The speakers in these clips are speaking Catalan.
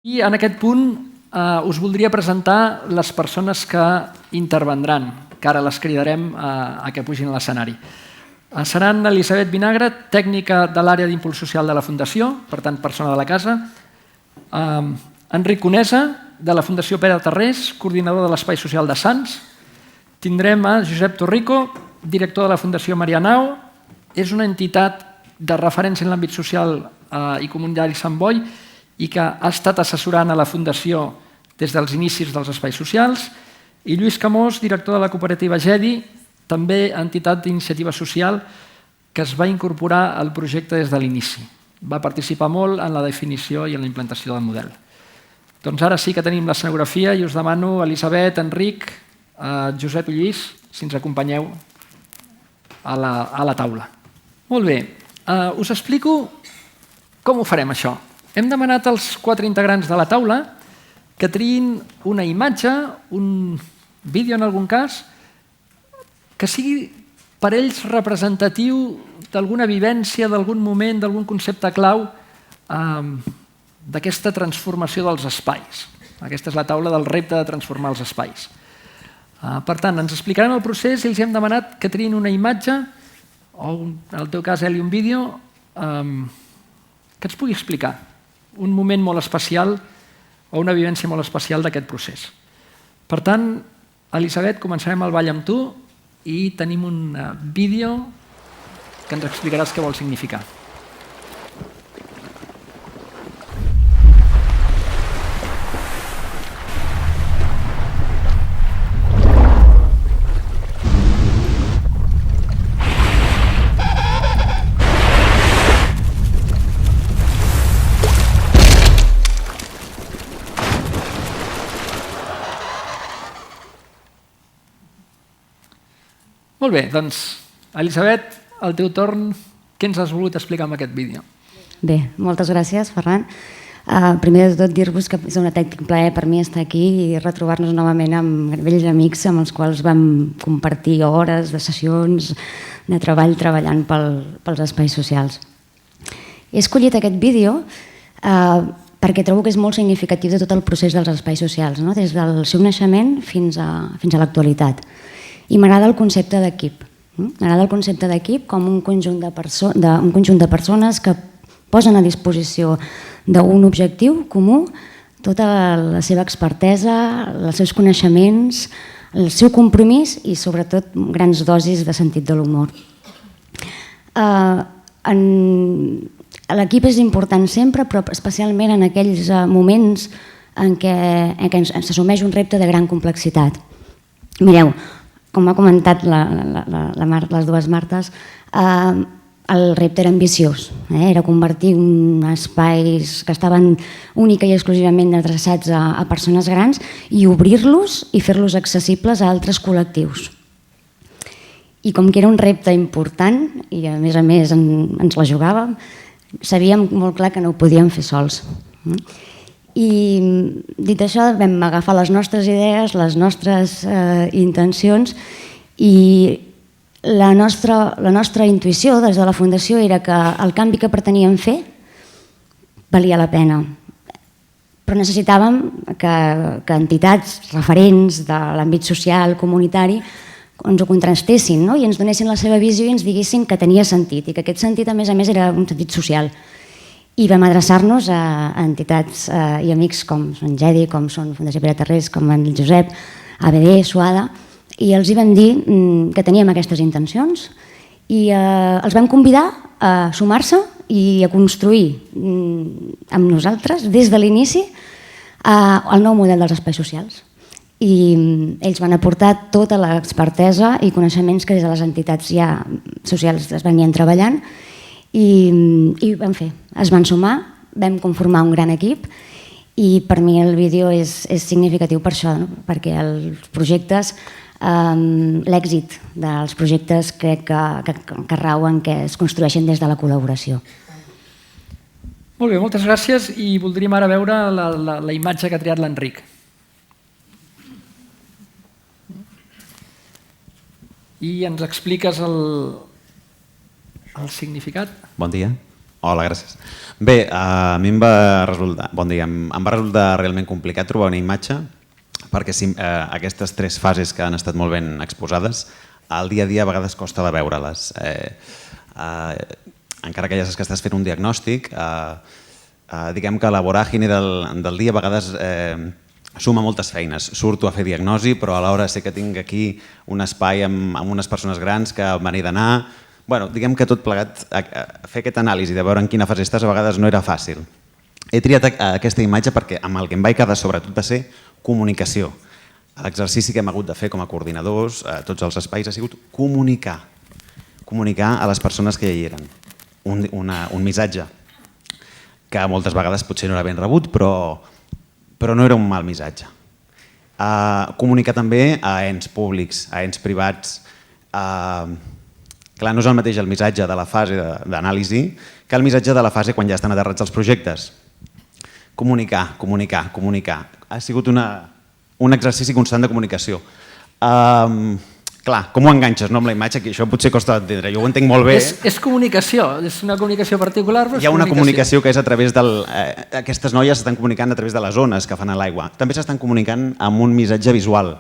I en aquest punt us voldria presentar les persones que intervendran, que ara les cridarem a que pugin a l'escenari. Seran Elisabet Vinagre, tècnica de l'àrea d'impuls social de la Fundació, per tant, persona de la casa, Enric Conesa, de la Fundació Pere Tarrés, coordinador de l'Espai Social de Sants. Tindrem a Josep Torrico, director de la Fundació Marianao. És una entitat de referència en l'àmbit social i comunitari Sant Boi i que ha estat assessorant a la Fundació des dels inicis dels espais socials. I Lluís Camós, director de la cooperativa GEDI, també entitat d'iniciativa social que es va incorporar al projecte des de l'inici. Va participar molt en la definició i en la implantació del model. Doncs ara sí que tenim l'escenografia i us demano, Elisabet, Enric, Josep i Lluís, si ens acompanyeu a la taula. Molt bé, us explico com ho farem això. Hem demanat als 4 integrants de la taula que triïn una imatge, un vídeo en algun cas, que sigui per ells representatiu d'alguna vivència, d'algun moment, d'algun concepte clau d'aquesta transformació dels espais. Aquesta és la taula del repte de transformar els espais. Per tant, ens explicaran el procés i els hem demanat que triïn una imatge, o en el teu cas, Eli, un vídeo, que ens pugui explicar un moment molt especial o una vivència molt especial d'aquest procés. Per tant, Elisabet, començarem el ball amb tu i tenim un vídeo que ens explicaràs què vol significar. Molt bé, doncs, Elisabet, al teu torn, què ens has volgut explicar amb aquest vídeo? Bé, moltes gràcies, Ferran. Primer de tot, dir-vos que és un autèntic plaer per mi estar aquí i retrobar-nos novament amb vells amics amb els quals vam compartir hores de sessions de treball treballant pels espais socials. He escollit aquest vídeo perquè trobo que és molt significatiu de tot el procés dels espais socials, des del seu naixement fins a l'actualitat. I m'agrada el concepte d'equip. M'agrada el concepte d'equip com un conjunt de persones que posen a disposició d'un objectiu comú tota la seva expertesa, els seus coneixements, el seu compromís i sobretot grans dosis de sentit de l'humor. L'equip és important sempre, però especialment en aquells moments en què s'assumeix un repte de gran complexitat. Mireu, com ha comentat les dues Martes, el repte era ambiciós. Era convertir uns espais que estaven única i exclusivament adreçats a persones grans i obrir-los i fer-los accessibles a altres col·lectius. I com que era un repte important, i a més ens la jugàvem, sabíem molt clar que no ho podíem fer sols. I dit això, vam agafar les nostres idees, les nostres intencions i la nostra intuïció des de la Fundació era que el canvi que preteníem fer valia la pena. Però necessitàvem que entitats referents de l'àmbit social, comunitari, ens ho contrastessin i ens donessin la seva visió i ens diguessin que tenia sentit i que aquest sentit, a més, era un sentit social. I vam adreçar-nos a entitats i amics com són GEDI, com són Fundació Pere Tarrés, com el Josep, ABD, Suada, i els hi vam dir que teníem aquestes intencions i els vam convidar a sumar-se i a construir amb nosaltres, des de l'inici, el nou model dels espais socials. I ells van aportar tota l'expertesa i coneixements que des de les entitats socials es venien treballant i vam fer, es van sumar, vam conformar un gran equip i per mi el vídeo és significatiu per això, perquè els projectes, l'èxit dels projectes crec que rau en què es construeixen des de la col·laboració. Molt bé, moltes gràcies i voldríem ara veure la imatge que ha triat l'Enric. I ens expliques el significat? Bon dia. Hola, gràcies. Bé, a mi em va resultar, bon dia, em va resultar realment complicat trobar una imatge perquè aquestes tres fases que han estat molt ben exposades, al dia a dia a vegades costa de veure-les. Encara que ja saps que estàs fent un diagnòstic, diguem que la voràgine del dia a vegades suma moltes feines. Surto a fer diagnosi, però alhora sé que tinc aquí un espai amb unes persones grans que me n'he d'anar. Bueno, diguem que tot plegat, fer aquesta anàlisi de veure en quina fase estàs a vegades no era fàcil. He triat aquesta imatge perquè amb el que em vaig quedar sobretot va ser comunicació. L'exercici que hem hagut de fer com a coordinadors a tots els espais ha sigut comunicar a les persones que hi eren un missatge que moltes vegades potser no era ben rebut, però no era un mal missatge. Comunicar també a ens públics, a ens privats. Clar, no és el mateix el missatge de la fase d'anàlisi que el missatge de la fase quan ja estan aterrats els projectes. Comunicar. Ha sigut un exercici constant de comunicació. Clar, com ho enganxes amb la imatge? Això potser costa d'entendre, jo ho entenc molt bé. És comunicació, és una comunicació particular, però és comunicació. Hi ha una comunicació que és a través aquestes noies s'estan comunicant a través de les ones que fan a l'aigua. També s'estan comunicant amb un missatge visual.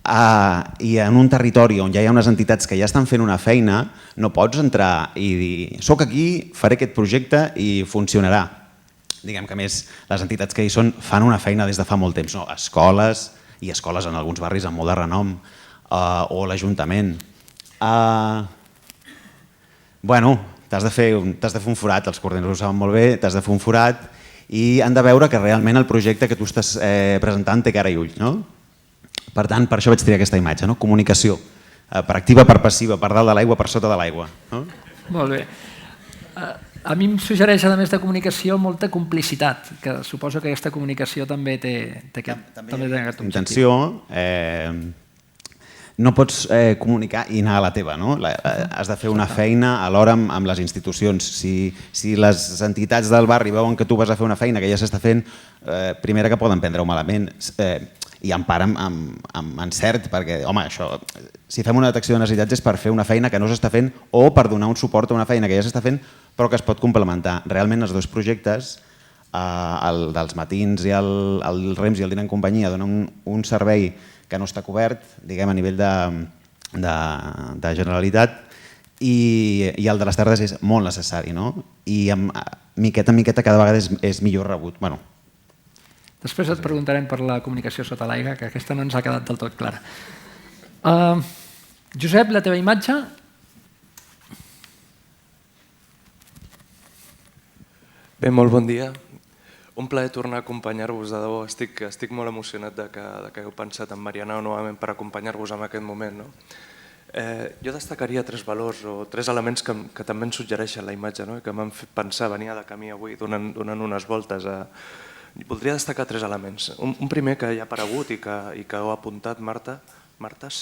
I en un territori on ja hi ha unes entitats que ja estan fent una feina, no pots entrar i dir soc aquí, faré aquest projecte i funcionarà. Diguem que a més les entitats que hi són fan una feina des de fa molt temps. Escoles, i escoles en alguns barris amb molt de renom, o l'Ajuntament. Bueno, t'has de fer un forat, els coordinadors ho saben molt bé, t'has de fer un forat i han de veure que realment el projecte que tu estàs presentant té cara i ulls, no? Per tant, per això vaig triar aquesta imatge, comunicació, per activa, per passiva, per dalt de l'aigua, per sota de l'aigua. Molt bé. A mi em suggereix, a més de comunicació, molta complicitat, que suposo que aquesta comunicació també té aquest objectiu. Intenció, no pots comunicar i anar a la teva, no? Has de fer una feina alhora amb les institucions. Si les entitats del barri veuen que tu vas a fer una feina que ja s'està fent, primera que poden prendre-ho malament, i en part amb encert, perquè, home, si fem una detecció de necessitats és per fer una feina que no s'està fent o per donar un suport a una feina que ja s'està fent però que es pot complementar. Realment els dos projectes, el dels matins i el REMS i el Dinar en Companyia, donen un servei que no està cobert, diguem, a nivell de Generalitat, i el de les tardes és molt necessari, no? I miqueta en miqueta cada vegada és millor rebut. Després et preguntarem per la comunicació sota l'aigua, que aquesta no ens ha quedat del tot clara. Josep, la teva imatge? Bé, molt bon dia. Un plaer tornar a acompanyar-vos, de debò. Estic molt emocionat que heu pensat en Marianao novament per acompanyar-vos en aquest moment. Jo destacaria tres valors o tres elements que també ens suggereixen la imatge i que m'han fet pensar, venia de camí avui donant unes voltes a... Voldria destacar tres elements. Un primer que ja ha aparegut i que heu apuntat, Martes,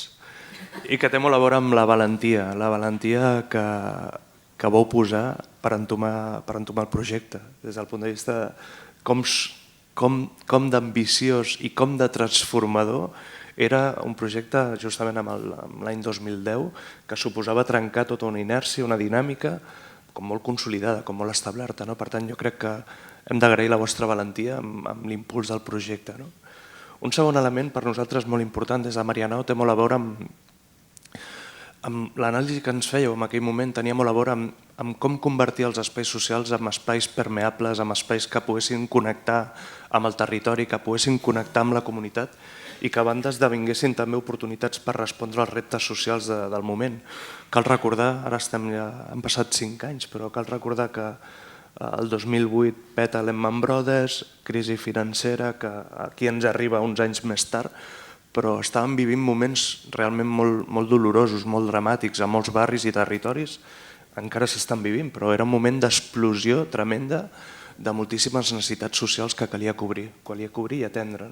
i que té molt a veure amb la valentia que vau posar per entomar el projecte, des del punt de vista com d'ambiciós i com de transformador era un projecte justament amb l'any 2010 que suposava trencar tota una inèrcia, una dinàmica com molt consolidada, com molt establerta. Per tant, jo crec que hem d'agrair la vostra valentia amb l'impuls del projecte. Un segon element per nosaltres molt important des de Marianao té molt a veure amb l'anàlisi que ens fèieu en aquell moment, tenia molt a veure amb com convertir els espais socials en espais permeables, en espais que poguessin connectar amb el territori, que poguessin connectar amb la comunitat i que a banda esdevinguessin també oportunitats per respondre als reptes socials del moment. Cal recordar, ara han passat 5 anys, però cal recordar que el 2008 peta Lehman Brothers, crisi financera, que aquí ens arriba uns anys més tard, però estàvem vivint moments realment molt dolorosos, molt dramàtics a molts barris i territoris, encara s'estan vivint, però era un moment d'explosió tremenda de moltíssimes necessitats socials que calia cobrir i atendre.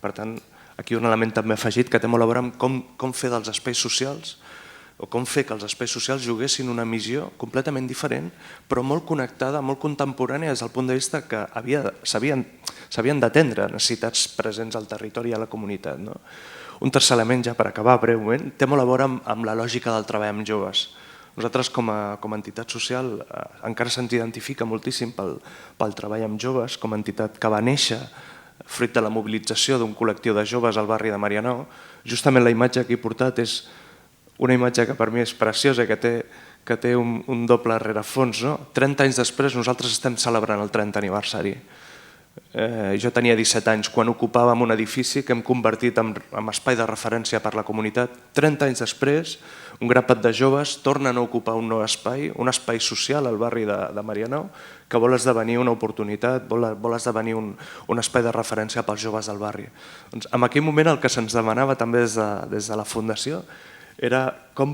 Per tant, aquí un element també afegit que té molt a veure amb com fer dels espais socials o com fer que els espais socials juguessin una missió completament diferent, però molt connectada, molt contemporània des del punt de vista que s'havien d'atendre necessitats presents al territori i a la comunitat. Un tercer element, ja per acabar breument, té molt a veure amb la lògica del treball amb joves. Nosaltres, com a entitat social, encara se'ns identifica moltíssim pel treball amb joves, com a entitat que va néixer fruit de la mobilització d'un col·lectiu de joves al barri de Marianao. Justament la imatge que he portat és una imatge que per mi és preciosa, que té un doble rerefons. 30 anys després nosaltres estem celebrant el 30 aniversari. Jo tenia 17 anys quan ocupàvem un edifici que hem convertit en espai de referència per la comunitat. 30 anys després, un grapat de joves tornen a ocupar un nou espai, un espai social al barri de Marianao, que vol esdevenir una oportunitat, vol esdevenir un espai de referència pels joves del barri. En aquell moment el que se'ns demanava també des de la Fundació era com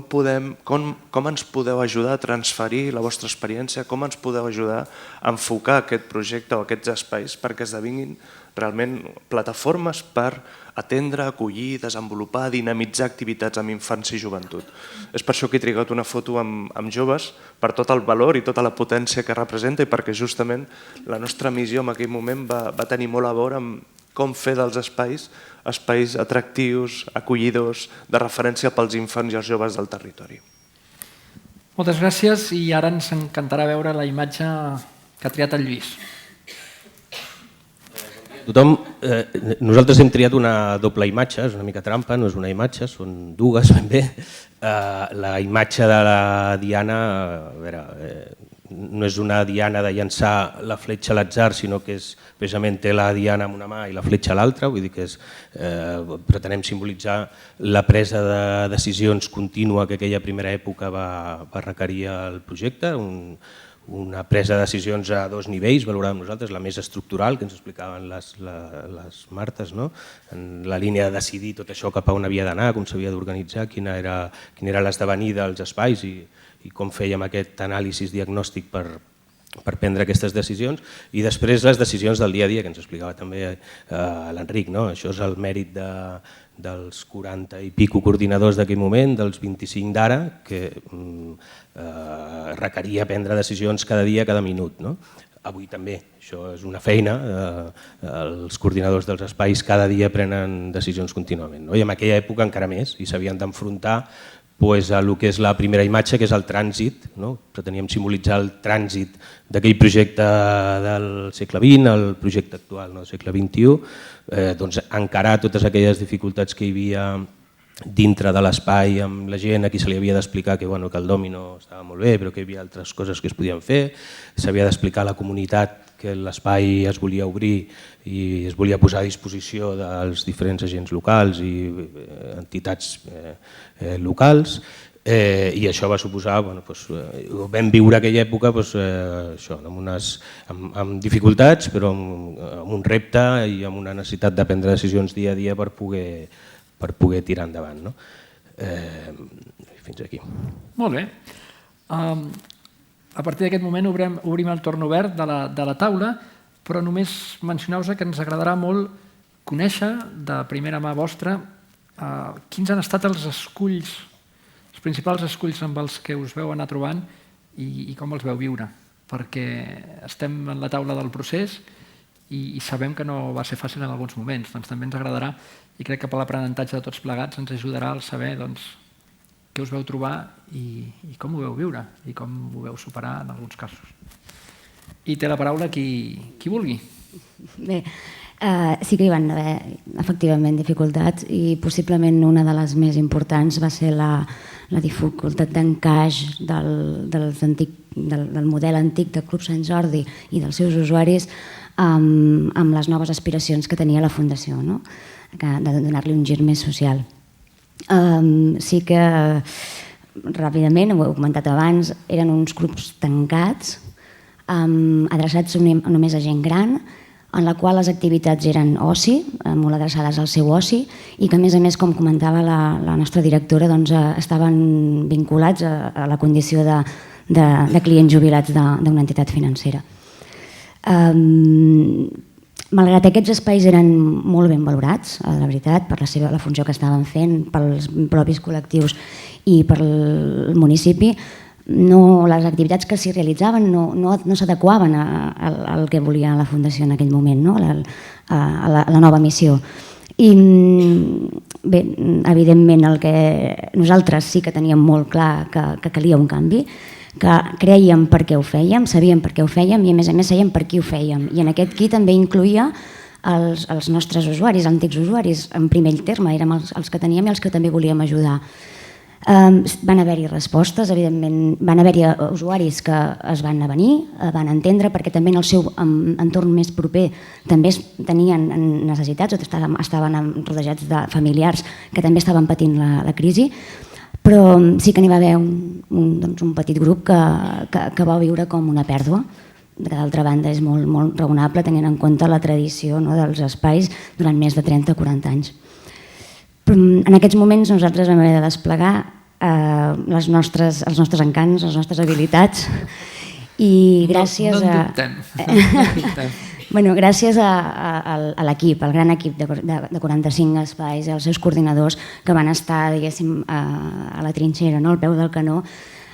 ens podeu ajudar a transferir la vostra experiència, com ens podeu ajudar a enfocar aquest projecte o aquests espais perquè esdevinguin realment plataformes per atendre, acollir, desenvolupar, dinamitzar activitats amb infants i joventut. És per això que he trigat una foto amb joves, per tot el valor i tota la potència que representa i perquè justament la nostra missió en aquell moment va tenir molt a veure amb com fer dels espais atractius, acollidors, de referència pels infants i els joves del territori. Moltes gràcies i ara ens encantarà veure la imatge que ha triat el Lluís. Nosaltres hem triat una doble imatge, és una mica trampa, no és una imatge, són dues ben bé. La imatge de la Diana, a veure, no és una diana de llançar la fletxa a l'atzar, sinó que precisament té la diana amb una mà i la fletxa a l'altra, vull dir que pretenem simbolitzar la presa de decisions contínua que aquella primera època va requerir el projecte, una presa de decisions a dos nivells, valoràvem nosaltres, la més estructural, que ens explicaven les Martes, en la línia de decidir tot això cap a on havia d'anar, com s'havia d'organitzar, quin era l'esdevenir dels espais i com fèiem aquest anàlisi diagnòstic per prendre aquestes decisions, i després les decisions del dia a dia, que ens explicava també l'Enric. Això és el mèrit dels 40 i pico coordinadors d'aquell moment, dels 25 d'ara, que requeria prendre decisions cada dia, cada minut. Avui també, això és una feina, els coordinadors dels espais cada dia prenen decisions contínuament, i en aquella època encara més, i s'havien d'enfrontar a el que és la primera imatge, que és el trànsit. Preteníem simbolitzar el trànsit d'aquell projecte del segle XX al projecte actual del segle XXI, encarar totes aquelles dificultats que hi havia dintre de l'espai amb la gent a qui se li havia d'explicar que el dòmino estava molt bé però que hi havia altres coses que es podien fer, s'havia d'explicar a la comunitat que l'espai es volia obrir i es volia posar a disposició dels diferents agents locals i entitats locals, i això va suposar, vam viure aquella època amb dificultats però amb un repte i amb una necessitat de prendre decisions dia a dia per poder tirar endavant. Fins aquí. Molt bé. A partir d'aquest moment obrim el torn obert de la taula, però només mencioneu-vos que ens agradarà molt conèixer de primera mà vostra quins han estat els principals esculls amb els que us veu anar trobant i com els veu viure, perquè estem en la taula del procés i sabem que no va ser fàcil en alguns moments, doncs també ens agradarà i crec que per l'aprenentatge de tots plegats ens ajudarà a saber què us veu trobar i com ho veu viure i com ho veu superar en alguns casos. I té la paraula qui vulgui. Bé, sí que hi van haver efectivament dificultats i possiblement una de les més importants va ser la dificultat d'encaix del model antic de Club Sant Jordi i dels seus usuaris amb les noves aspiracions que tenia la Fundació, de donar-li un gir més social. Sí que ràpidament, ho he comentat abans, eren uns grups tancats, adreçats només a gent gran, en la qual les activitats eren oci, molt adreçades al seu oci, i que a més, com comentava la nostra directora, estaven vinculats a la condició de clients jubilats d'una entitat financera. Malgrat aquests espais eren molt ben valorats, la veritat, per la funció que estaven fent, pels propis col·lectius i pel municipi, les activitats que s'hi realitzaven no s'adequaven al que volia la Fundació en aquell moment, a la nova missió. I bé, evidentment nosaltres sí que teníem molt clar que calia un canvi, que creiem per què ho fèiem, sabíem per què ho fèiem i a més sabíem per qui ho fèiem. I en aquest qui també incluïa els nostres usuaris, antics usuaris, en primer terme, érem els que teníem i els que també volíem ajudar. Van haver-hi respostes, evidentment, van haver-hi usuaris que es van avenir, van entendre, perquè també en el seu entorn més proper també tenien necessitats o estaven rodejats de familiars que també estaven patint la crisi, però sí que n'hi va haver un petit grup que va viure com una pèrdua, que d'altra banda és molt raonable tenint en compte la tradició dels espais durant més de 30 o 40 anys. En aquests moments nosaltres vam haver de desplegar els nostres encants, les nostres habilitats i gràcies gràcies a l'equip, al gran equip de 45 espais i als seus coordinadors que van estar, diguéssim, a la trinxera, al peu del canó,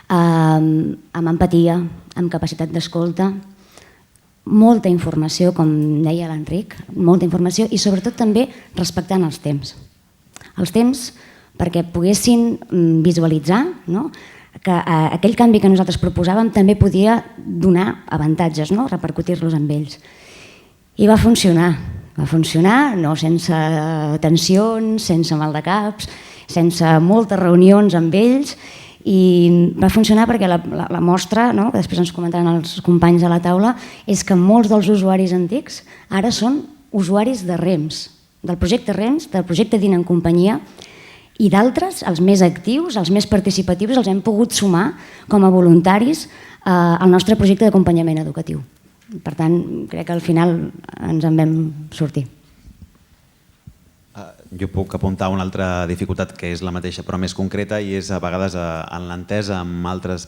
amb empatia, amb capacitat d'escolta, molta informació, com deia l'Enric, molta informació i sobretot també respectant els temps. Els temps perquè poguessin visualitzar que aquell canvi que nosaltres proposàvem també podia donar avantatges, repercutir-los amb ells. I va funcionar no sense tensions, sense maldecaps, sense moltes reunions amb ells i va funcionar perquè la mostra, que després ens comentaran els companys a la taula, és que molts dels usuaris antics ara són usuaris de REMS, del projecte REMS, del projecte Dina en companyia, i d'altres, els més actius, els més participatius, els hem pogut sumar com a voluntaris al nostre projecte d'acompanyament educatiu. Per tant, crec que al final ens en vam sortir. Jo puc apuntar una altra dificultat que és la mateixa però més concreta i és a vegades en l'entesa amb altres,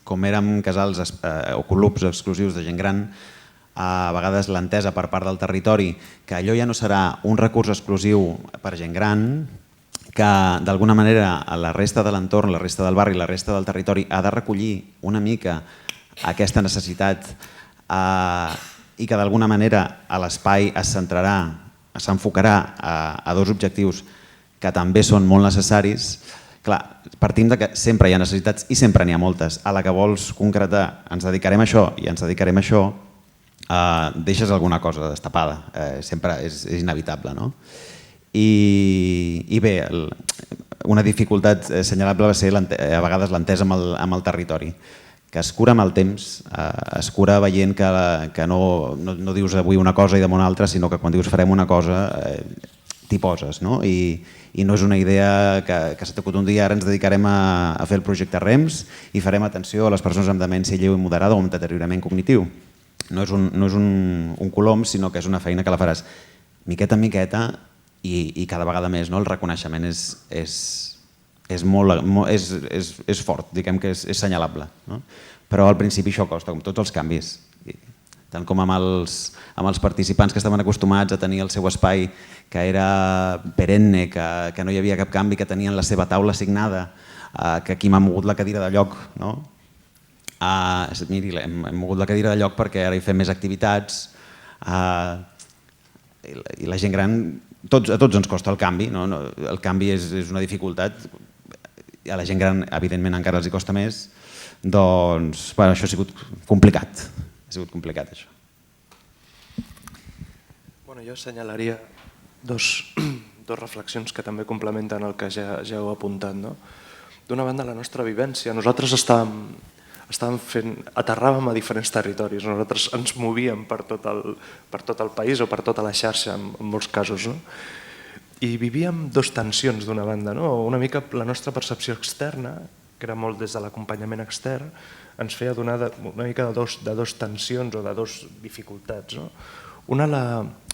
com érem casals o clubs exclusius de gent gran, a vegades l'entesa per part del territori que allò ja no serà un recurs exclusiu per gent gran, que d'alguna manera la resta de l'entorn, la resta del barri, la resta del territori ha de recollir una mica aquesta necessitat i que d'alguna manera l'espai s'enfocarà a dos objectius que també són molt necessaris. Clar, partim de que sempre hi ha necessitats i sempre n'hi ha moltes. A la que vols concretar, ens dedicarem a això i ens dedicarem a això, deixes alguna cosa destapada, sempre és inevitable, no? I bé, una dificultat assenyalable va ser a vegades l'entesa amb el territori, que es cura amb el temps, es cura veient que no dius avui una cosa i demà una altra, sinó que quan dius farem una cosa t'hi poses, no? I no és una idea que s'ha tocat un dia, ara ens dedicarem a fer el projecte REMS i farem atenció a les persones amb demència lleu i moderada o amb deteriorament cognitiu. No és un colom, sinó que és una feina que la faràs miqueta en miqueta i cada vegada més. El reconeixement és fort, diguem que és senyalable. Però al principi això costa, com tots els canvis. Tant com amb els participants que estaven acostumats a tenir el seu espai que era perenne, que no hi havia cap canvi, que tenien la seva taula assignada, que aquí m'ha mogut la cadira de lloc. Miri, hem mogut la cadira de lloc perquè ara hi fem més activitats i la gent gran, a tots ens costa el canvi, el canvi és una dificultat, a la gent gran evidentment encara els hi costa més, doncs això ha sigut complicat, això. Jo assenyalaria dos reflexions que també complementen el que ja heu apuntat. D'una banda, la nostra vivència. Nosaltres aterràvem a diferents territoris, nosaltres ens movíem per tot el país o per tota la xarxa en molts casos, i vivíem dos tensions d'una banda. Una mica la nostra percepció externa, que era molt des de l'acompanyament extern, ens feia donar una mica de dos tensions o de dos dificultats. Una,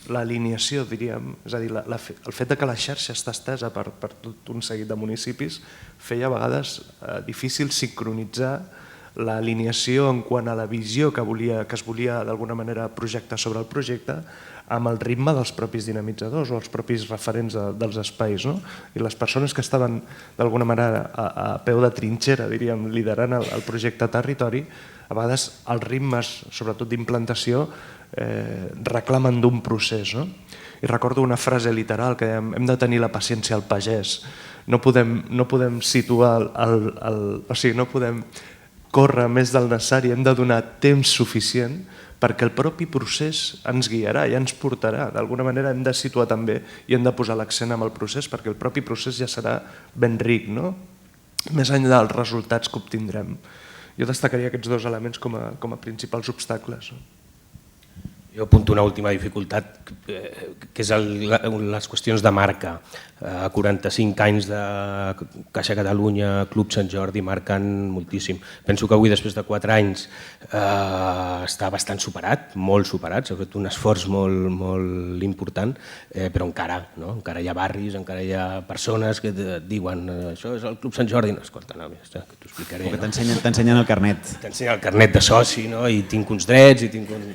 l'alineació, diríem, és a dir, el fet que la xarxa està estesa per tot un seguit de municipis feia a vegades difícil sincronitzar l'alineació en quant a la visió que es volia d'alguna manera projectar sobre el projecte amb el ritme dels propis dinamitzadors o els propis referents dels espais. I les persones que estaven d'alguna manera a peu de trinxera, diríem, liderant el projecte Territori, a vegades els ritmes, sobretot d'implantació, reclamen d'un procés. I recordo una frase literal que dèiem, hem de tenir la paciència al pagès, no podem situar, o sigui, no podem córrer més del necessari, hem de donar temps suficient perquè el propi procés ens guiarà i ens portarà. D'alguna manera hem de situar també i hem de posar l'accent en el procés perquè el propi procés ja serà ben ric, no? Més enllà dels resultats que obtindrem. Jo destacaria aquests dos elements com a principals obstacles. Jo apunto una última dificultat, que és les qüestions de marca. 45 anys de Caixa Catalunya, Club Sant Jordi, marquen moltíssim. Penso que avui, després de 4 anys, està bastant superat, molt superat, s'ha fet un esforç molt important, però encara hi ha barris, encara hi ha persones que et diuen això és el Club Sant Jordi. No, escolta, no, que t'ho explicaré. O que t'ensenyen el carnet. T'ensenyen el carnet de soci, i tinc uns drets, i tinc un...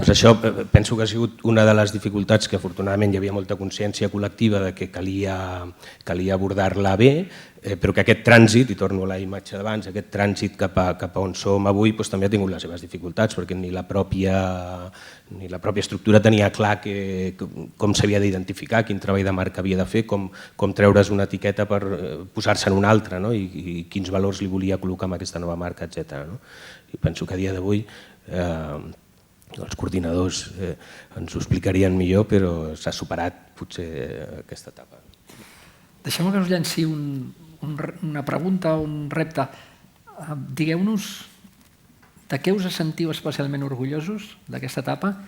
Això penso que ha sigut una de les dificultats que afortunadament hi havia molta consciència col·lectiva de que calia abordar-la bé, però que aquest trànsit, i torno a la imatge d'abans, aquest trànsit cap a on som avui també ha tingut les seves dificultats, perquè ni la pròpia estructura tenia clar com s'havia d'identificar, quin treball de marca havia de fer, com treure's una etiqueta per posar-se en una altra, i quins valors li volia col·locar amb aquesta nova marca, etc. I penso que a dia d'avui els coordinadors ens ho explicarien millor, però s'ha superat potser aquesta etapa. Deixeu-me que us llenci una pregunta o un repte. Digueu-nos de què us sentiu especialment orgullosos d'aquesta etapa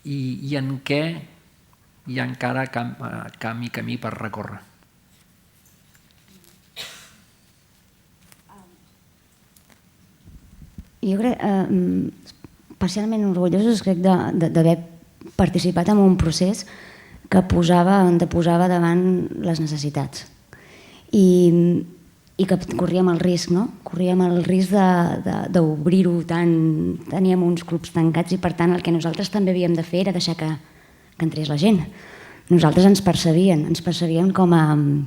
i en què hi ha encara camí per recórrer. Jo crec especialment orgullosos d'haver participat en un procés que posava davant les necessitats i que corríem el risc, corríem el risc d'obrir-ho tant, teníem uns clubs tancats i per tant el que nosaltres també havíem de fer era deixar que entrés la gent. Nosaltres ens percebien com a un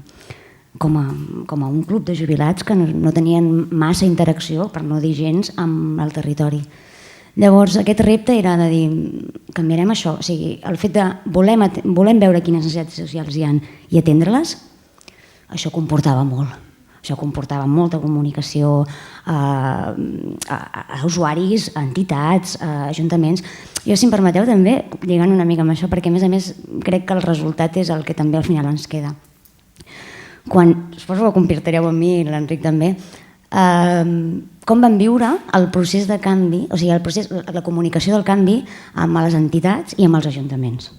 club de jubilats que no tenien massa interacció, per no dir gens, amb el territori. Llavors, aquest repte era de dir, canviarem això, o sigui, el fet de volem veure quines necessitats socials hi ha i atendre-les, això comportava molt. Això comportava molta comunicació a usuaris, a entitats, a ajuntaments. Jo, si em permeteu, també, lligant una mica amb això, perquè a més crec que el resultat és el que també al final ens queda. Suposo que ho compartireu amb mi, l'Enric també, com van viure el procés de canvi, o sigui, la comunicació del canvi amb les entitats i amb els ajuntaments.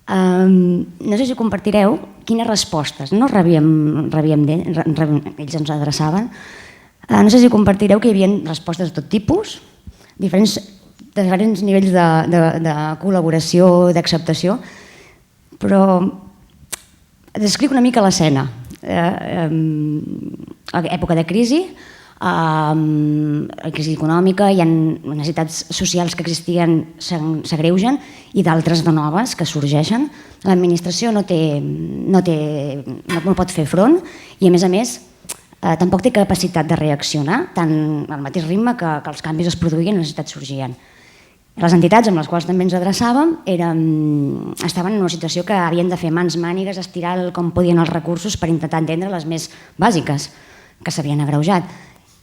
No sé si compartireu quines respostes rebíem ells ens adreçaven. No sé si compartireu que hi havia respostes de tot tipus, diferents nivells de col·laboració, d'acceptació, però descric una mica l'escena. Època de crisi, crisi econòmica, hi ha necessitats socials que existien, s'agreugen, i d'altres de noves que sorgeixen. L'administració no pot fer front i, a més, tampoc té capacitat de reaccionar tant al mateix ritme que els canvis es produïen i les necessitats sorgien. Les entitats amb les quals també ens adreçàvem estaven en una situació que havien de fer mans mànigues, estirar com podien els recursos per intentar entendre les més bàsiques que s'havien agreujat.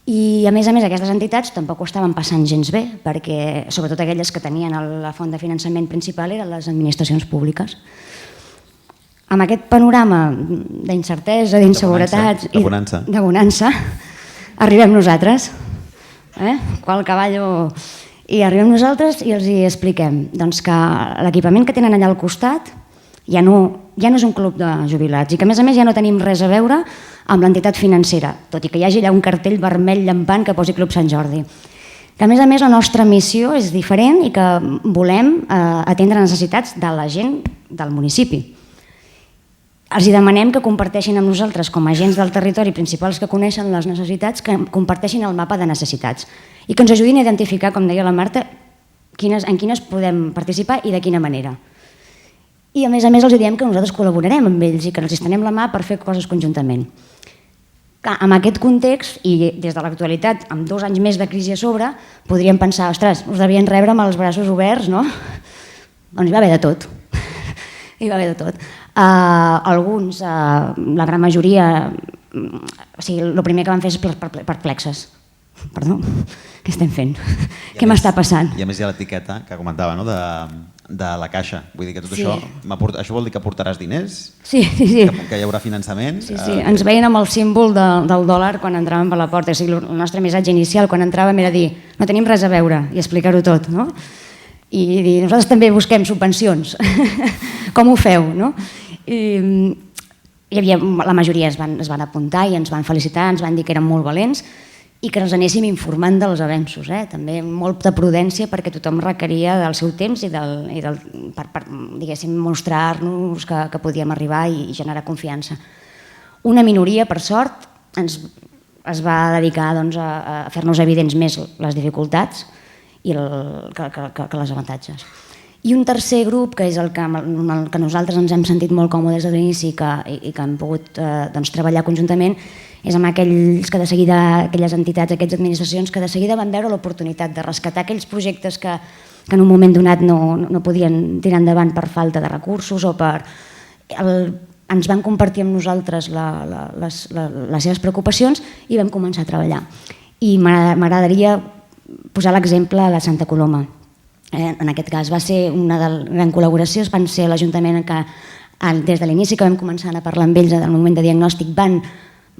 I a més, aquestes entitats tampoc ho estaven passant gens bé, perquè sobretot aquelles que tenien la font de finançament principal eren les administracions públiques. Amb aquest panorama d'incertesa, d'inseguretats i de bonança, arribem nosaltres. Qual cavallo... I arribem nosaltres i els hi expliquem que l'equipament que tenen allà al costat ja no és un club de jubilats i que, a més, ja no tenim res a veure amb l'entitat financera, tot i que hi hagi allà un cartell vermell llampant que posi Club Sant Jordi. Que, a més, la nostra missió és diferent i que volem atendre necessitats de la gent del municipi. Els demanem que comparteixin amb nosaltres, com a agents del territori principals que coneixen les necessitats, que comparteixin el mapa de necessitats i que ens ajudin a identificar, com deia la Marta, en quines podem participar i de quina manera. I, a més, els diem que nosaltres col·laborarem amb ells i que els estenem la mà per fer coses conjuntament. En aquest context, i des de l'actualitat, amb 2 anys més de crisi a sobre, podríem pensar, ostres, us devien rebre amb els braços oberts, no? Doncs hi va haver de tot. Hi va haver de tot. Alguns, la gran majoria, o sigui, el primer que van fer és perplexes. Perdó, què estem fent? Què m'està passant? I a més hi ha l'etiqueta que comentava, no? de la caixa. Vull dir que tot Sí. això vol dir que portaràs diners? Sí. Que hi haurà finançament? Sí. Ens veien amb el símbol del dòlar quan entràvem per la porta. O sigui, el nostre missatge inicial quan entràvem era dir no tenim res a veure i explicar-ho tot. No? I dir nosaltres també busquem subvencions. Com ho feu? No? I la majoria es van apuntar i ens van felicitar, ens van dir que eren molt valents i que ens anéssim informant dels avenços. També molta prudència perquè tothom requeria del seu temps i per diguéssim, mostrar-nos que podíem arribar i generar confiança. Una minoria, per sort, es va dedicar a fer-nos evidents més les dificultats que les avantatges. I un tercer grup, que és el que nosaltres ens hem sentit molt còmodes des de l'inici i que hem pogut treballar conjuntament, és amb aquells que de seguida, aquelles entitats, aquelles administracions que de seguida van veure l'oportunitat de rescatar aquells projectes que en un moment donat no podien tirar endavant per falta de recursos o per... Ens van compartir amb nosaltres les seves preocupacions i vam començar a treballar. I m'agradaria posar l'exemple a la Santa Coloma. En aquest cas va ser una gran col·laboració, van ser l'Ajuntament que des de l'inici que vam començar a parlar amb ells en el moment de diagnòstic van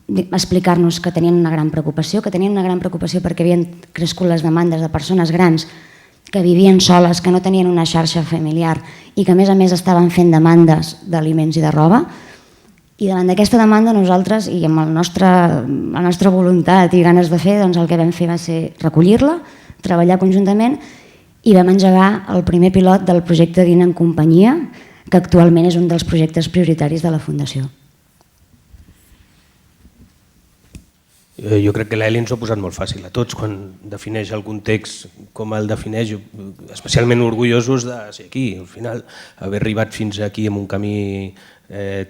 explicar-nos que tenien una gran preocupació, perquè havien crescut les demandes de persones grans que vivien soles, que no tenien una xarxa familiar i que a més estaven fent demandes d'aliments i de roba. I davant d'aquesta demanda nosaltres, i amb la nostra voluntat i ganes de fer, el que vam fer va ser recollir-la, treballar conjuntament i vam engegar el primer pilot del projecte Dina en Companyia, que actualment és un dels projectes prioritaris de la Fundació. Jo crec que l'Eli ens ho ha posat molt fàcil a tots quan defineix el context com el defineix, especialment orgullosos de ser aquí. Al final, haver arribat fins aquí amb un camí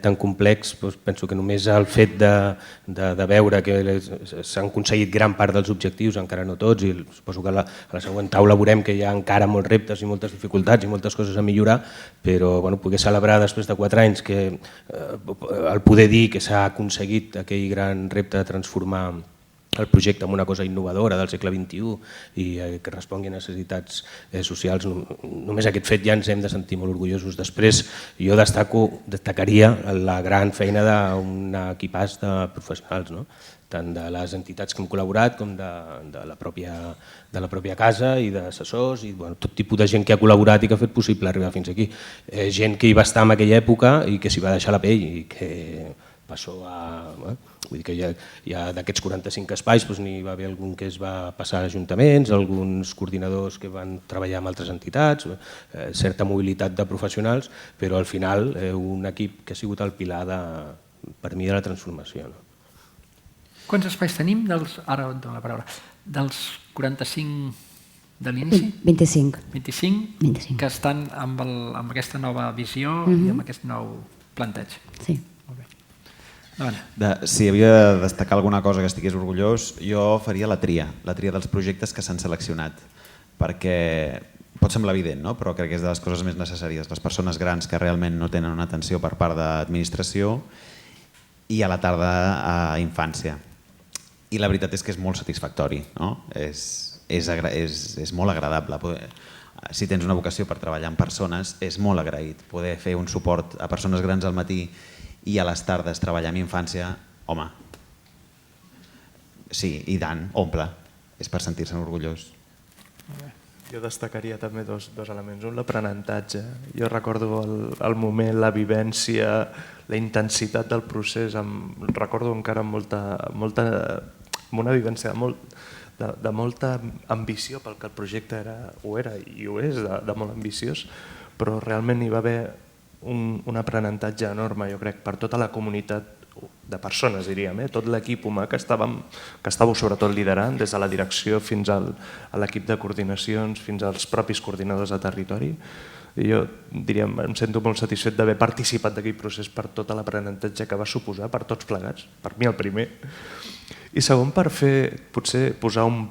tan complex, penso que només el fet de veure que s'han aconseguit gran part dels objectius, encara no tots, i suposo que a la següent taula veurem que hi ha encara molts reptes i moltes dificultats i moltes coses a millorar, però poder celebrar després de 4 anys el poder dir que s'ha aconseguit aquell gran repte de transformar el projecte en una cosa innovadora del segle XXI i que respongui a necessitats socials, només aquest fet ja ens hem de sentir molt orgullosos. Després jo destacaria la gran feina d'un equipàs de professionals, tant de les entitats que hem col·laborat com de la pròpia casa i d'assessors i tot tipus de gent que ha col·laborat i que ha fet possible arribar fins aquí. Gent que hi va estar en aquella època i que s'hi va deixar la pell i que passó a... Vull dir que hi ha d'aquests 45 espais, n'hi va haver algun que es va passar a ajuntaments, alguns coordinadors que van treballar amb altres entitats, certa mobilitat de professionals, però al final un equip que ha sigut el pilar per mi de la transformació. Quants espais tenim? Ara et dono la paraula. Dels 45 de l'inici? 25. 25 que estan amb aquesta nova visió i amb aquest nou planteig. Sí. Si havia de destacar alguna cosa que estigués orgullós, jo faria la tria dels projectes que s'han seleccionat, perquè pot semblar evident, però crec que és de les coses més necessàries. Les persones grans que realment no tenen una atenció per part d'administració i a la tarda a infància. I la veritat és que és molt satisfactori, és molt agradable. Si tens una vocació per treballar amb persones, és molt agraït poder fer un suport a persones grans al matí i a les tardes treballar amb infància, home, sí, i tant, omple, és per sentir-se'n orgullós. Jo destacaria també dos elements. Un, l'aprenentatge. Jo recordo el moment, la vivència, la intensitat del procés, recordo encara amb una vivència de molta ambició pel que el projecte ho era i ho és, de molt ambiciós, però realment hi va haver un aprenentatge enorme, jo crec, per tota la comunitat de persones, diríem, tot l'equip humà que estàveu sobretot liderant, des de la direcció fins a l'equip de coordinacions, fins als propis coordinadors de territori. I jo, diríem, em sento molt satisfet d'haver participat d'aquell procés per tot l'aprenentatge que va suposar per tots plegats, per mi el primer. I segon, per potser posar un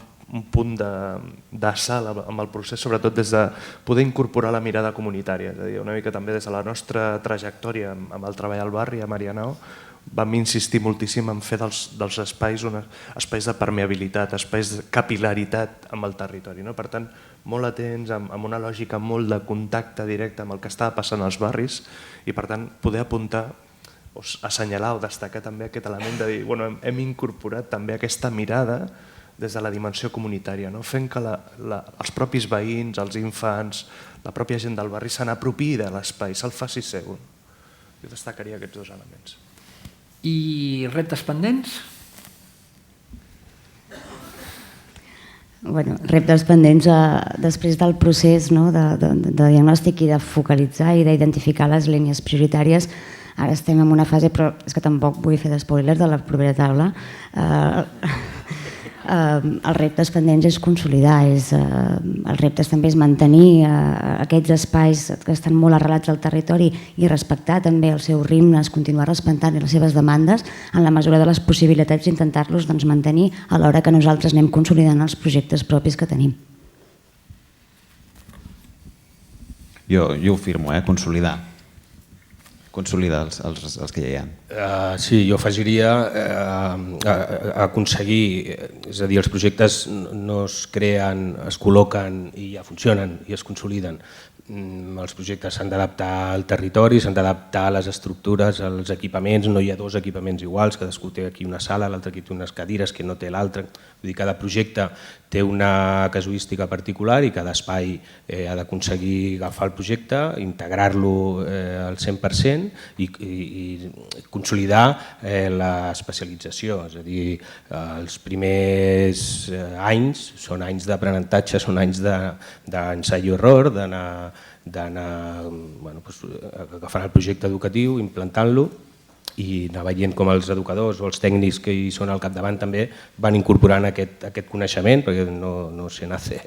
punt de sal amb el procés, sobretot des de poder incorporar la mirada comunitària. És a dir, una mica també des de la nostra trajectòria amb el treball al barri, a Marianao, vam insistir moltíssim en fer dels espais espais de permeabilitat, espais de capil·laritat amb el territori. Per tant, molt atents, amb una lògica molt de contacte directe amb el que estava passant als barris i, per tant, poder apuntar, assenyalar o destacar també aquest element de dir hem incorporat també aquesta mirada des de la dimensió comunitària, fent que els propis veïns, els infants, la pròpia gent del barri se n'apropiï de l'espai, se'l faci seu. Jo destacaria aquests dos elements. I reptes pendents? Reptes pendents després del procés de diagnòstic i de focalitzar i d'identificar les línies prioritàries. Ara estem en una fase, però és que tampoc vull fer d'espoiler de la propera taula. Els reptes pendents és consolidar, els reptes també és mantenir aquests espais que estan molt arrelats al territori i respectar també els seus ritmes, continuar respectant les seves demandes en la mesura de les possibilitats i intentar-los mantenir a l'hora que nosaltres anem consolidant els projectes propis que tenim. Jo ho firmo, consolidar els que ja hi ha. Sí, jo afegiria aconseguir, és a dir, els projectes no es creen, es col·loquen i ja funcionen i es consoliden. Els projectes s'han d'adaptar al territori, s'han d'adaptar a les estructures, als equipaments, no hi ha dos equipaments iguals, cadascú té aquí una sala, l'altre aquí té unes cadires que no té l'altre. Vull dir, cada projecte té una casuística particular i cada espai ha d'aconseguir agafar el projecte, integrar-lo al 100% i consolidar l'especialització. És a dir, els primers anys són anys d'aprenentatge, són anys d'ensai i error, d'anar agafant el projecte educatiu, implantant-lo i anar veient com els educadors o els tècnics que hi són al capdavant també van incorporant aquest coneixement, perquè no se nace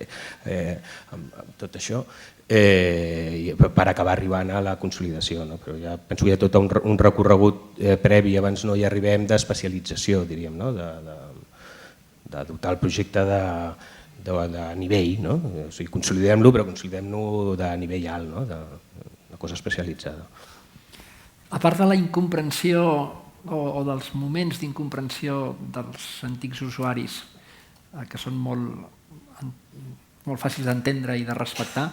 amb tot això, per acabar arribant a la consolidació. Però ja penso que hi ha tot un recorregut previ, abans no hi arribem, d'especialització, diríem, de dotar el projecte de nivell. O sigui, consolidem-lo, però consolidem-lo de nivell alt, de cosa especialitzada. A part de la incomprensió o dels moments d'incomprensió dels antics usuaris, que són molt fàcils d'entendre i de respectar,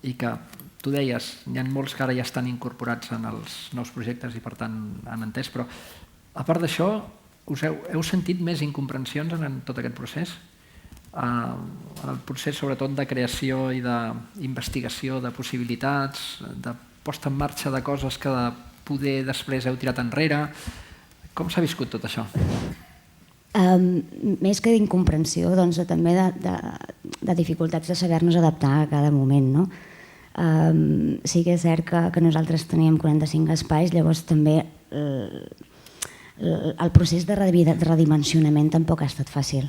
i que, tu deies, n'hi ha molts que ara ja estan incorporats en els nous projectes i per tant han entès, però a part d'això, heu sentit més incomprensions en tot aquest procés? En el procés sobretot de creació i d'investigació de possibilitats, de posta en marxa de coses que poder després heu tirat enrere. Com s'ha viscut tot això? Més que d'incomprensió, també de dificultats de saber-nos adaptar a cada moment. Sí que és cert que nosaltres teníem 45 espais, llavors també el procés de redimensionament tampoc ha estat fàcil.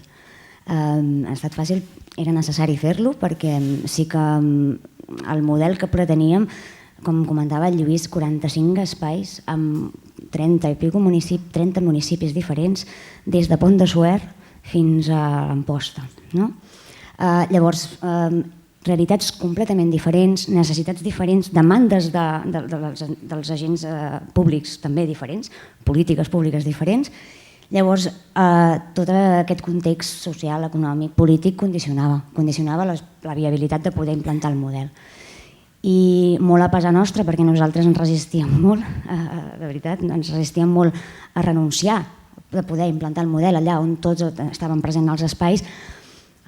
Ha estat fàcil, era necessari fer-lo perquè sí que el model que preteníem, com comentava el Lluís, 45 espais amb 30 municipis diferents, des de Pont de Suert fins a Amposta. Llavors, realitats completament diferents, necessitats diferents, demandes dels agents públics també diferents, polítiques públiques diferents. Llavors, tot aquest context social, econòmic, polític condicionava la viabilitat de poder implantar el model. I molt a pesar nostre, perquè nosaltres ens resistíem molt, de veritat, ens resistíem molt a renunciar de poder implantar el model allà on tots estaven presents als espais,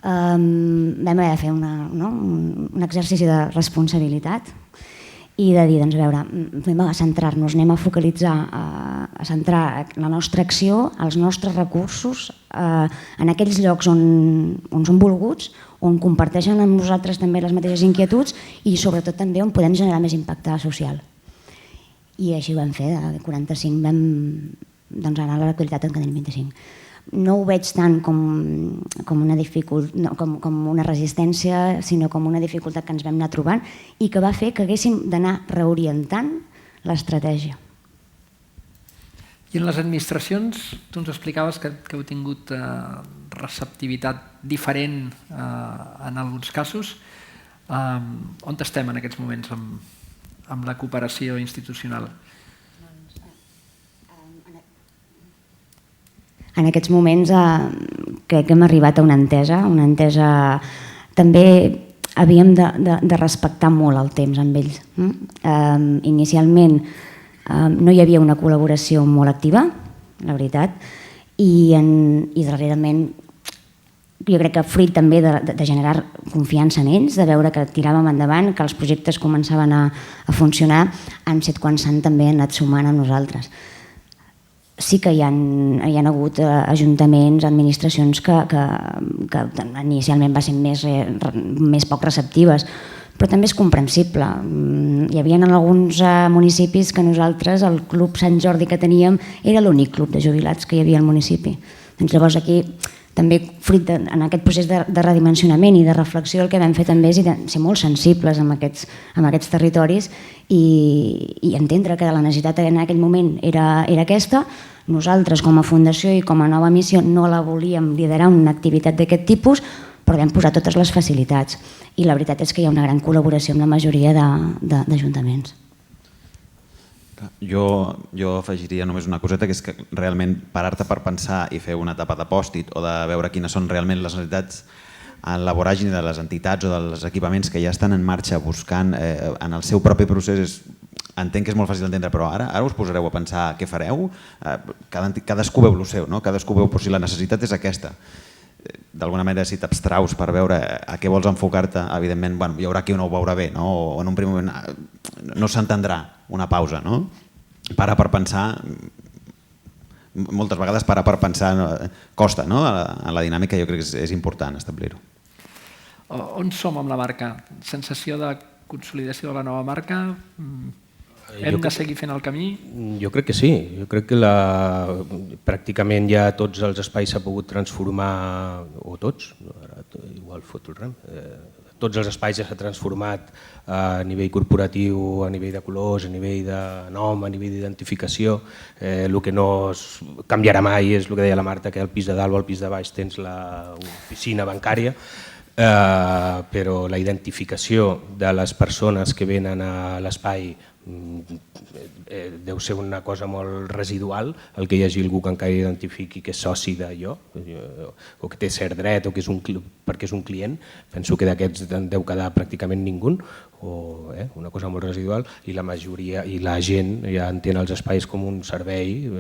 vam haver de fer un exercici de responsabilitat i de dir, doncs a veure, anem a centrar-nos, anem a focalitzar, a centrar la nostra acció, els nostres recursos en aquells llocs on són volguts, on comparteixen amb nosaltres també les mateixes inquietuds i sobretot també on podem generar més impacte social. I així ho vam fer, de 45 vam anar a la qualitat en tenim 25. No ho veig tant com una resistència, sinó com una dificultat que ens vam anar trobant i que va fer que haguéssim d'anar reorientant l'estratègia. I I en les administracions, tu ens explicaves que heu tingut receptivitat diferent en alguns casos. On estem en aquests moments amb la cooperació institucional? En aquests moments crec que hem arribat a una entesa també havíem de respectar molt el temps amb ells. Inicialment no hi havia una col·laboració molt activa, la veritat, i darrerament jo crec que fruit també de generar confiança en ells, de veure que tiràvem endavant, que els projectes començaven a funcionar, han set quan s'han també anat sumant amb nosaltres. Sí que hi ha hagut ajuntaments, administracions que inicialment van ser més poc receptives, però també és comprensible. Hi havia alguns municipis que nosaltres, el Club Sant Jordi que teníem, era l'únic club de jubilats que hi havia al municipi. Doncs llavors aquí, també fruit en aquest procés de redimensionament i de reflexió, el que vam fer també és ser molt sensibles amb aquests territoris i entendre que la necessitat en aquell moment era aquesta. Nosaltres, com a fundació i com a nova missió, no la volíem liderar una activitat d'aquest tipus, però vam posar totes les facilitats. I la veritat és que hi ha una gran col·laboració amb la majoria d'ajuntaments. Jo afegiria només una coseta, que és que realment parar-te per pensar i fer una etapa de pòstit o de veure quines són realment les necessitats en la voràgine de les entitats o dels equipaments que ja estan en marxa buscant en el seu propi procés, entenc que és molt fàcil d'entendre, però ara us posareu a pensar què fareu, cadascú veu el seu, cadascú veu si la necessitat és aquesta. D'alguna manera, si t'abstraus per veure a què vols enfocar-te, evidentment hi haurà qui no ho veurà bé, o en un primer moment no s'entendrà una pausa. Parar per pensar, moltes vegades parar per pensar costa, en la dinàmica jo crec que és important establir-ho. On som amb la marca? Sensació de consolidació de la nova marca? Hem de seguir fent el camí? Jo crec que sí. Jo crec que pràcticament ja tots els espais s'ha pogut transformar, o tots, igual foto el rem, tots els espais ja s'ha transformat a nivell corporatiu, a nivell de colors, a nivell de nom, a nivell d'identificació. El que no canviarà mai és el que deia la Marta, que al pis de dalt o al pis de baix tens l'oficina bancària, però la identificació de les persones que venen a l'espai deu ser una cosa molt residual, el que hi hagi algú que encara identifiqui que és soci d'allò o que té cert dret o que és perquè és un client. Penso que d'aquests en deu quedar pràcticament ningú, o una cosa molt residual, i la majoria i la gent ja entén els espais com un servei,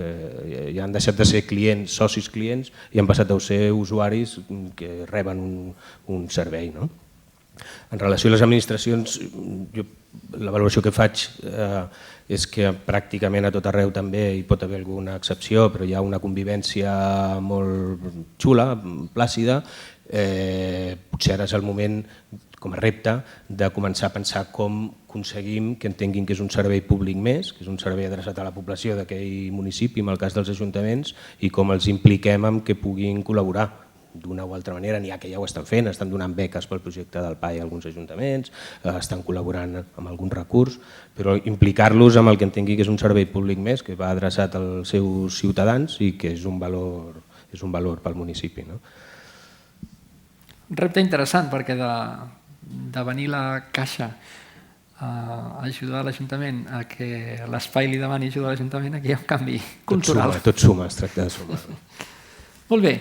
ja han deixat de ser clients, socis clients, i han passat a ser usuaris que reben un servei. En relació a les administracions, la valoració que faig és que pràcticament a tot arreu també hi pot haver alguna excepció, però hi ha una convivència molt xula, plàcida. Potser ara és el moment, com a repte, de començar a pensar com aconseguim que entenguin que és un servei públic més, que és un servei adreçat a la població d'aquell municipi, en el cas dels ajuntaments, i com els impliquem en que puguin col·laborar d'una o altra manera. N'hi ha que ja ho estan fent, estan donant beques pel projecte del PAI a alguns ajuntaments, estan col·laborant amb algun recurs, però implicar-los amb el que entengui que és un servei públic més, que va adreçat als seus ciutadans i que és un valor pel municipi. Un repte interessant, perquè de venir la Caixa a ajudar l'Ajuntament a que l'espai li demani ajuda a l'Ajuntament, aquí hi ha un canvi cultural. Tot suma, es tracta de sumar. Molt bé.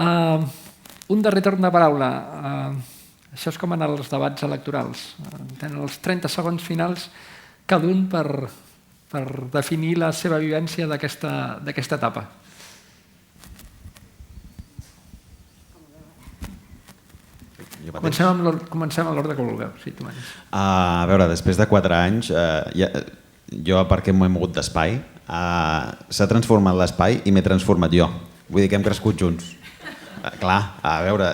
Un darrer torn de paraula. Això és com en els debats electorals. Tenen els 30 segons finals cada un per definir la seva vivència d'aquesta etapa. Comencem amb l'ordre que vulgueu. Sí, tu mateix. A veure, després de 4 anys, jo perquè m'ho he mogut d'espai, s'ha transformat l'espai i m'he transformat jo. Vull dir que hem crescut junts. Clar, a veure,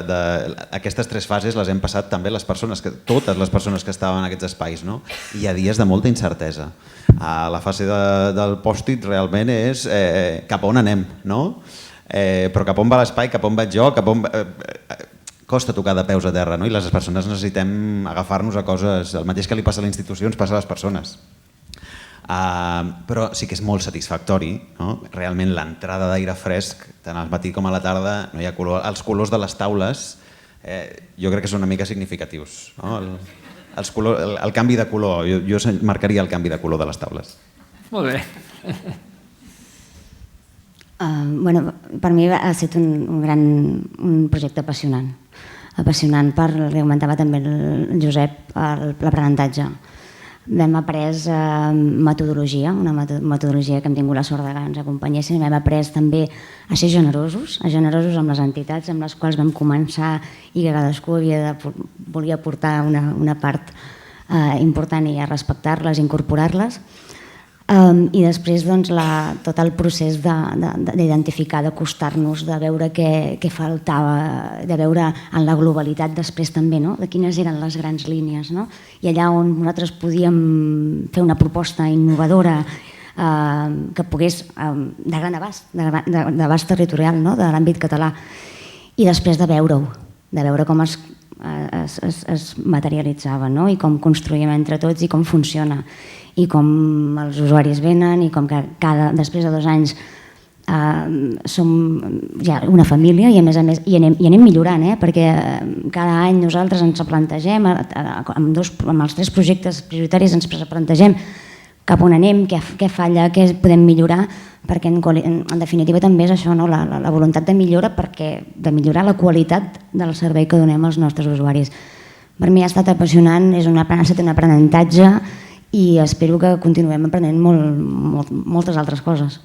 aquestes 3 fases les hem passat també totes les persones que estaven en aquests espais, no? I hi ha dies de molta incertesa. La fase del pòstit realment és cap a on anem, no? Però cap on va l'espai, cap on vaig jo, costa tocar de peus a terra, no? I les persones necessitem agafar-nos a coses, el mateix que li passa a la institució ens passa a les persones. Però sí que és molt satisfactori, no? Realment l'entrada d'aire fresc, tant al matí com a la tarda, no hi ha color. Els colors de les taules jo crec que són una mica significatius, no? El canvi de color, jo marcaria el canvi de color de les taules. Molt bé. Per mi ha estat un projecte apassionant. Apassionant per, el que comentava també el Josep, l'aprenentatge. Hem après metodologia, una metodologia que hem tingut la sort que ens acompanyessin. Hem après també a ser generosos amb les entitats amb les quals vam començar i que cadascú volia aportar una part important i a respectar-les, incorporar-les. I després tot el procés d'identificar, d'acostar-nos, de veure què faltava, de veure en la globalitat després també, de quines eren les grans línies. I allà on nosaltres podíem fer una proposta innovadora que pogués, de gran abast, d'abast territorial, de l'àmbit català, i després de veure-ho, de veure com es materialitzava i com construïm entre tots i com funciona i com els usuaris venen i com que després de 2 anys som ja una família i a més i anem millorant, perquè cada any nosaltres ens plantegem, amb els 3 projectes prioritaris ens plantegem cap on anem, què falla, què podem millorar, perquè en definitiva també és això, la voluntat de millora, de millorar la qualitat del servei que donem als nostres usuaris. Per mi ha estat apassionant, ha estat un aprenentatge i espero que continuem aprenent moltes altres coses.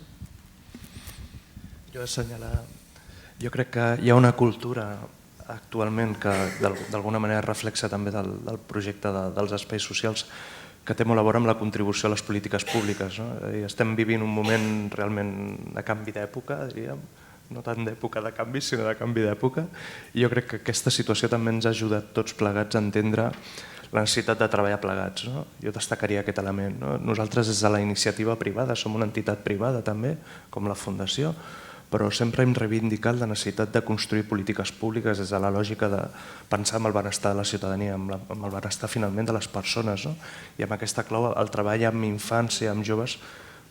Jo crec que hi ha una cultura actualment que d'alguna manera reflexa també del projecte dels espais socials que té molt a veure amb la contribució a les polítiques públiques. Estem vivint un moment realment de canvi d'època, diríem, no tant d'època de canvi, sinó de canvi d'època. I jo crec que aquesta situació també ens ha ajudat tots plegats a entendre la necessitat de treballar plegats. Jo destacaria aquest element. Nosaltres des de la iniciativa privada, som una entitat privada també, com la Fundació, però sempre hem reivindicat la necessitat de construir polítiques públiques des de la lògica de pensar en el benestar de la ciutadania, en el benestar finalment de les persones. I amb aquesta clau el treball amb infants i amb joves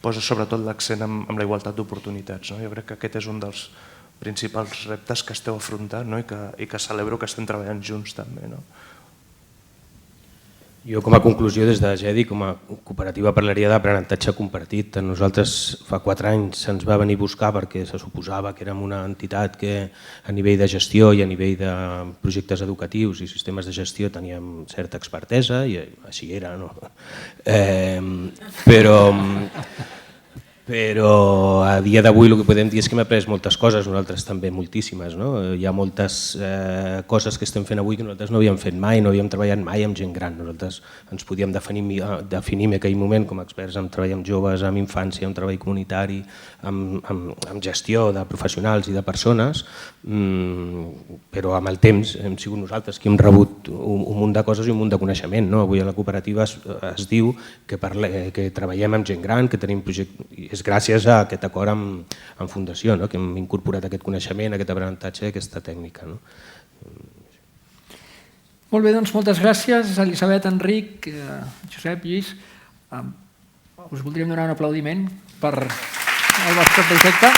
posa sobretot l'accent en la igualtat d'oportunitats. Jo crec que aquest és un dels principals reptes que esteu afrontant i que celebro que estem treballant junts també. Jo com a conclusió des de GEDI, com a cooperativa parlaria d'aprenentatge compartit. A nosaltres fa 4 anys se'ns va venir a buscar perquè se suposava que érem una entitat que a nivell de gestió i a nivell de projectes educatius i sistemes de gestió teníem certa expertesa i així era, no? Però a dia d'avui el que podem dir és que hem après moltes coses, nosaltres també moltíssimes. Hi ha moltes coses que estem fent avui que nosaltres no havíem fet mai, no havíem treballat mai amb gent gran. Nosaltres ens podíem definir en aquell moment com a experts en treball amb joves, amb infància, amb treball comunitari, amb gestió de professionals i de persones, però amb el temps hem sigut nosaltres qui hem rebut un munt de coses i un munt de coneixement. Avui a la cooperativa es diu que treballem amb gent gran, que tenim projectes. És gràcies a aquest acord amb Fundació, que hem incorporat aquest coneixement, aquest aprenentatge i aquesta tècnica. Molt bé, doncs moltes gràcies, Elisabet, Enric, Josep, Lluís. Us voldríem donar un aplaudiment per el vostre projecte.